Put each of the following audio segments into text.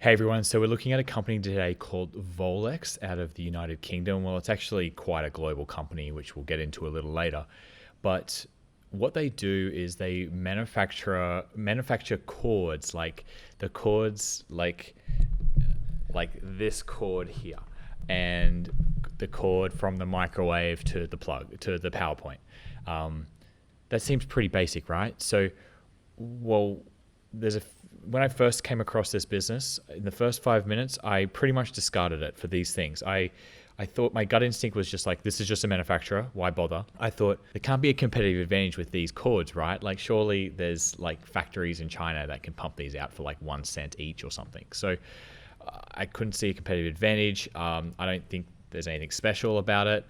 Hey everyone, so we're looking at a company today called Volex out of the United Kingdom. Well, it's actually quite a global company, which we'll get into a little later. But what they do is they manufacture cords, like the cords like this cord here, and the cord from the microwave to the plug to the PowerPoint. That seems pretty basic, right? So, well, when I first came across this business, in the first 5 minutes, I pretty much discarded it for these things. I thought my gut instinct was just like, this is just a manufacturer. Why bother? I thought there can't be a competitive advantage with these cords, right? Like surely there's like factories in China that can pump these out for like 1 cent each or something. So I couldn't see a competitive advantage. I don't think there's anything special about it.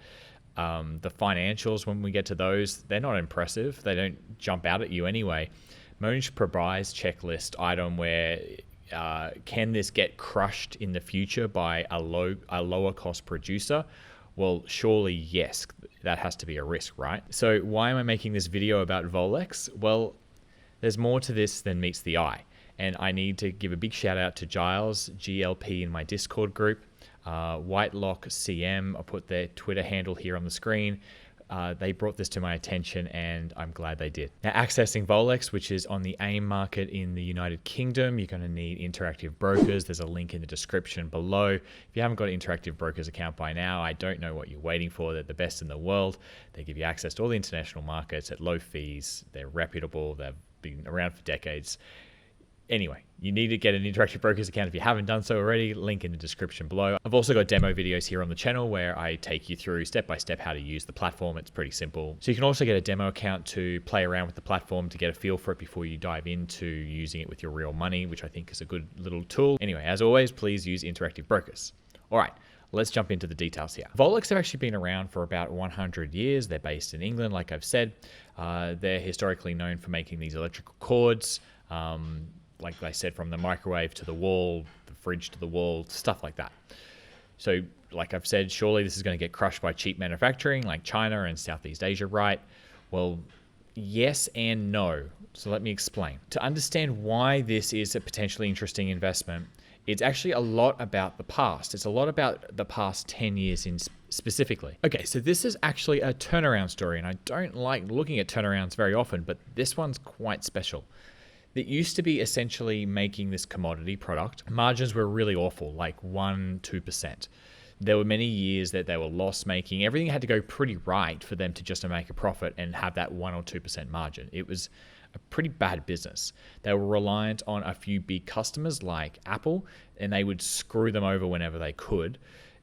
The financials, when we get to those, they're not impressive. They don't jump out at you anyway. Monish Prabhai's checklist item where can this get crushed in the future by a lower cost producer? Well, surely yes, that has to be a risk, right? So why am I making this video about Volex? Well, there's more to this than meets the eye. And I need to give a big shout out to Giles, GLP in my Discord group, Whitelock CM, I'll put their Twitter handle here on the screen. They brought this to my attention and I'm glad they did. Now, accessing Volex, which is on the AIM market in the United Kingdom, you're going to need Interactive Brokers. There's a link in the description below. If you haven't got an Interactive Brokers account by now, I don't know what you're waiting for. They're the best in the world. They give you access to all the international markets at low fees. They're reputable. They've been around for decades. Anyway, you need to get an Interactive Brokers account if you haven't done so already. Link in the description below. I've also got demo videos here on the channel where I take you through step by step how to use the platform. It's pretty simple. So you can also get a demo account to play around with the platform to get a feel for it before you dive into using it with your real money, which I think is a good little tool. Anyway, as always, please use Interactive Brokers. All right, let's jump into the details here. Volex have actually been around for about 100 years. They're based in England, like I've said. They're historically known for making these electrical cords, like I said, from the microwave to the wall, the fridge to the wall, stuff like that. So like I've said, surely this is going to get crushed by cheap manufacturing like China and Southeast Asia, right? Well, yes and no. So let me explain. To understand why this is a potentially interesting investment, it's actually a lot about the past. It's a lot about the past 10 years in specifically. Okay, so this is actually a turnaround story, and I don't like looking at turnarounds very often, but this one's quite special. That used to be essentially making this commodity product. Margins were really awful, like 1-2%. There were many years that they were loss making. Everything had to go pretty right for them to just make a profit and have that 1 or 2% margin. It was a pretty bad business. They were reliant on a few big customers like Apple, and they would screw them over whenever they could.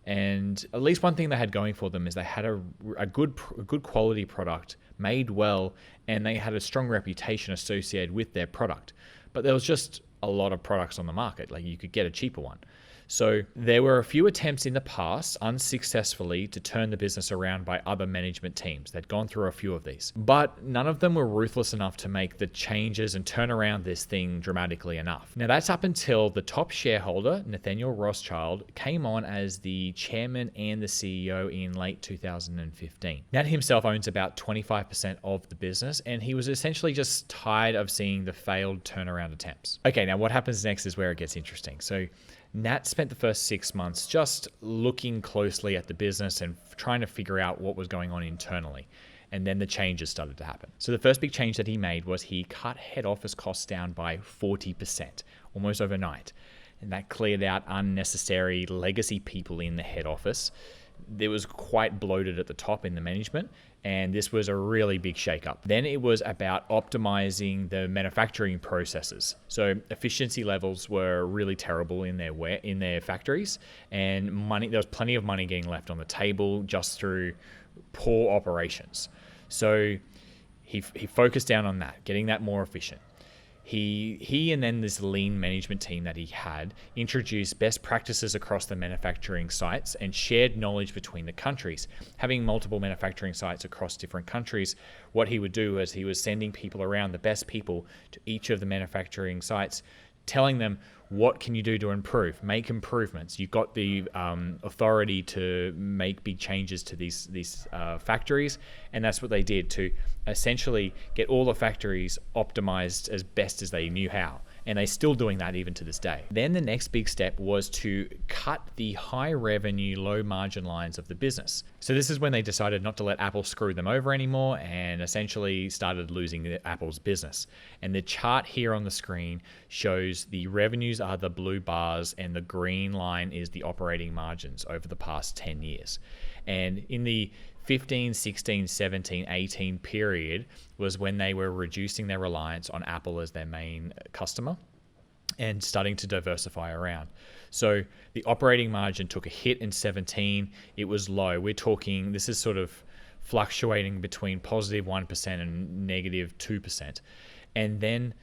And at least one thing they had going for them is they had a good quality product made well, and they had a strong reputation associated with their product. But there was just a lot of products on the market, like you could get a cheaper one. So there were a few attempts in the past, unsuccessfully, to turn the business around by other management teams. They'd gone through a few of these, but none of them were ruthless enough to make the changes and turn around this thing dramatically enough. Now that's up until the top shareholder, Nathaniel Rothschild, came on as the chairman and the CEO in late 2015. Nat himself owns about 25% of the business, and he was essentially just tired of seeing the failed turnaround attempts. Okay, now what happens next is where it gets interesting. So Nat spent the first 6 months just looking closely at the business and trying to figure out what was going on internally. And then the changes started to happen. So the first big change that he made was he cut head office costs down by 40%, almost overnight. And that cleared out unnecessary legacy people in the head office. It was quite bloated at the top in the management, and this was a really big shakeup. Then it was about optimizing the manufacturing processes. So efficiency levels were really terrible in their factories, and there was plenty of money getting left on the table just through poor operations. So he focused down on that, getting that more efficient. He and then this lean management team that he had introduced best practices across the manufacturing sites and shared knowledge between the countries. Having multiple manufacturing sites across different countries, what he would do is he was sending people around, the best people, to each of the manufacturing sites, telling them, what can you do to improve? Make improvements. You've got the authority to make big changes to these factories, and that's what they did to essentially get all the factories optimized as best as they knew how. And they're still doing that even to this day. Then the next big step was to cut the high revenue, low margin lines of the business. So this is when they decided not to let Apple screw them over anymore and essentially started losing Apple's business. And the chart here on the screen shows the revenues are the blue bars and the green line is the operating margins over the past 10 years. And in the 15, 16, 17, 18 period was when they were reducing their reliance on Apple as their main customer and starting to diversify around. So the operating margin took a hit in 17. It was low. We're talking, this is sort of fluctuating between positive 1% and negative 2%. And then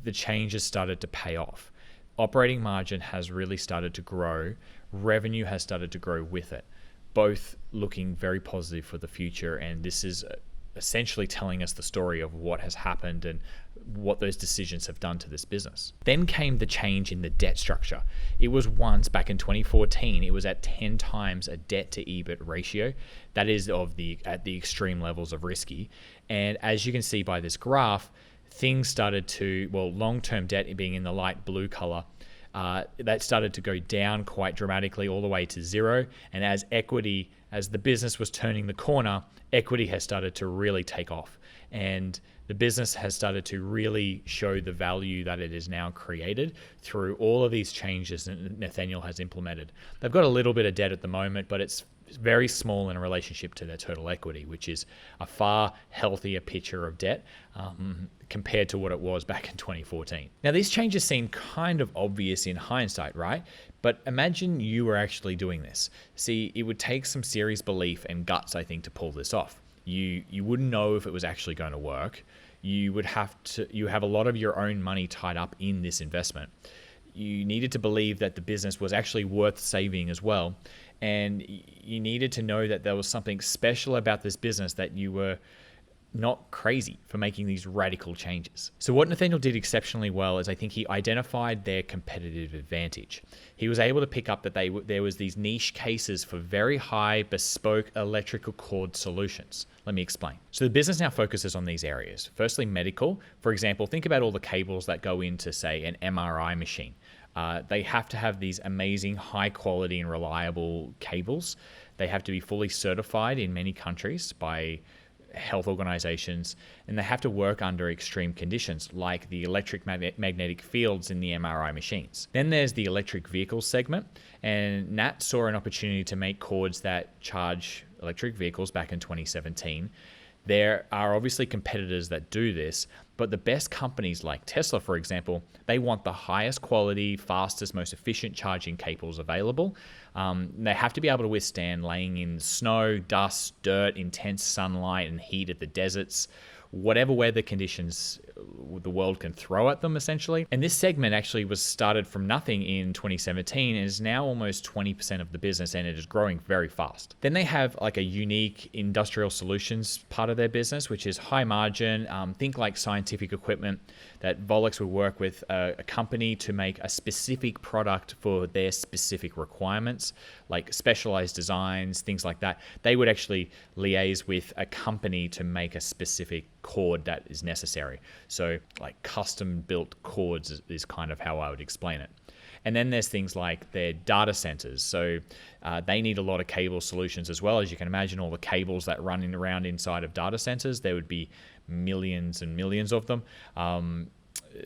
the changes started to pay off. Operating margin has really started to grow. Revenue has started to grow with it, both looking very positive for the future. And this is essentially telling us the story of what has happened and what those decisions have done to this business. Then came the change in the debt structure. It was once, back in 2014, it was at 10 times a debt to EBIT ratio. That is at the extreme levels of risky. And as you can see by this graph, things started to, long-term debt being in the light blue color, that started to go down quite dramatically all the way to zero. And as the business was turning the corner, equity has started to really take off. And the business has started to really show the value that it is now created through all of these changes that Nathaniel has implemented. They've got a little bit of debt at the moment, but it's very small in relationship to their total equity, which is a far healthier picture of debt compared to what it was back in 2014. Now, these changes seem kind of obvious in hindsight, right? But imagine you were actually doing this. See, it would take some serious belief and guts, I think, to pull this off. You wouldn't know if it was actually going to work. You have a lot of your own money tied up in this investment. You needed to believe that the business was actually worth saving as well. And you needed to know that there was something special about this business, that you were not crazy for making these radical changes. So what Nathaniel did exceptionally well is I think he identified their competitive advantage. He was able to pick up that there was these niche cases for very high bespoke electrical cord solutions. Let me explain. So the business now focuses on these areas. Firstly, medical. For example, think about all the cables that go into, say, an MRI machine. They have to have these amazing high quality and reliable cables. They have to be fully certified in many countries by health organizations, and they have to work under extreme conditions like the electric magnetic fields in the MRI machines. Then there's the electric vehicle segment, and Nat saw an opportunity to make cords that charge electric vehicles back in 2017. There are obviously competitors that do this, but the best companies like Tesla, for example, they want the highest quality, fastest, most efficient charging cables available. They have to be able to withstand laying in snow, dust, dirt, intense sunlight, and heat at the deserts, whatever weather conditions the world can throw at them, essentially. And this segment actually was started from nothing in 2017 and is now almost 20% of the business, and it is growing very fast. Then they have like a unique industrial solutions part of their business, which is high margin. Think like scientific equipment that Volex would work with a company to make a specific product for their specific requirements, like specialized designs, things like that. They would actually liaise with a company to make a specific cord that is necessary. So like custom built cords is kind of how I would explain it. And then there's things like their data centers. So they need a lot of cable solutions as well. As you can imagine, all the cables that run around inside of data centers, there would be millions and millions of them.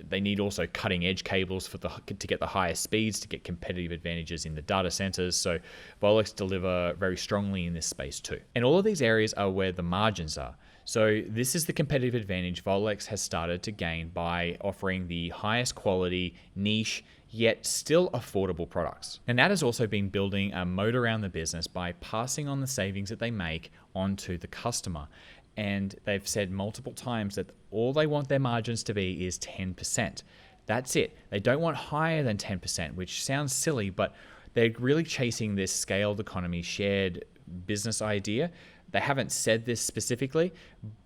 They need also cutting edge cables to get the highest speeds, to get competitive advantages in the data centers. So Volex deliver very strongly in this space too. And all of these areas are where the margins are. So this is the competitive advantage Volex has started to gain by offering the highest quality, niche, yet still affordable products. And that has also been building a moat around the business by passing on the savings that they make onto the customer. And they've said multiple times that all they want their margins to be is 10%. That's it. They don't want higher than 10%, which sounds silly, but they're really chasing this scaled economy, shared business idea. They haven't said this specifically,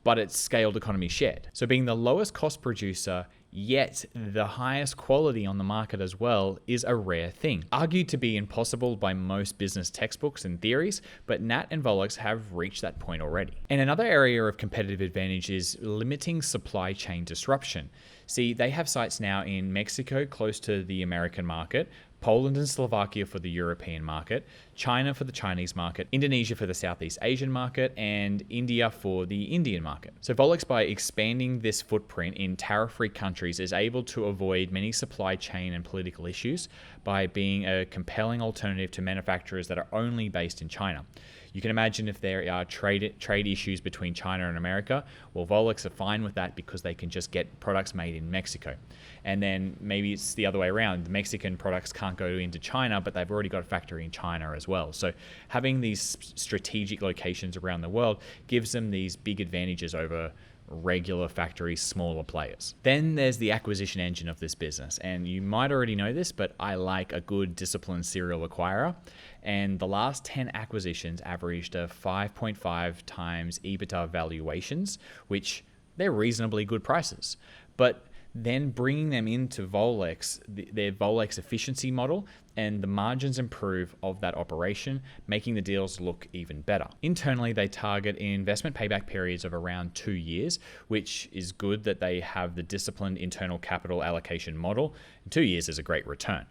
but it's scaled economy shared. So being the lowest cost producer Yet the highest quality on the market as well is a rare thing, argued to be impossible by most business textbooks and theories, but Nat and Volex have reached that point already. And another area of competitive advantage is limiting supply chain disruption. See, they have sites now in Mexico close to the American market, Poland and Slovakia for the European market, China for the Chinese market, Indonesia for the Southeast Asian market, and India for the Indian market. So Volex, by expanding this footprint in tariff-free countries, is able to avoid many supply chain and political issues by being a compelling alternative to manufacturers that are only based in China. You can imagine if there are trade issues between China and America, well, Volex are fine with that because they can just get products made in Mexico. And then maybe it's the other way around. The Mexican products can't go into China, but they've already got a factory in China as well. So having these strategic locations around the world gives them these big advantages over regular factories, smaller players. Then there's the acquisition engine of this business. And you might already know this, but I like a good disciplined serial acquirer. And the last 10 acquisitions averaged a 5.5 times ebitda valuations, which they're reasonably good prices. But then bringing them into Volex, their Volex efficiency model, and the margins improve of that operation, making the deals look even better. Internally, they target investment payback periods of around 2 years, which is good that they have the disciplined internal capital allocation model. 2 years is a great return.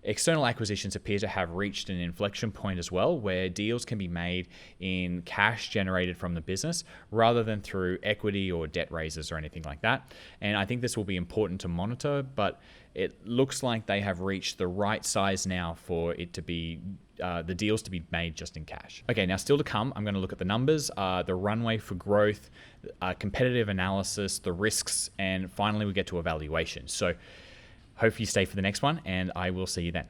External acquisitions appear to have reached an inflection point as well, where deals can be made in cash generated from the business rather than through equity or debt raises or anything like that. And I think this will be important to monitor, but it looks like they have reached the right size now for it to be the deals to be made just in cash. Okay, now still to come, I'm going to look at the numbers, the runway for growth, competitive analysis, the risks, and finally we get to evaluation. So hope you stay for the next one, and I will see you then.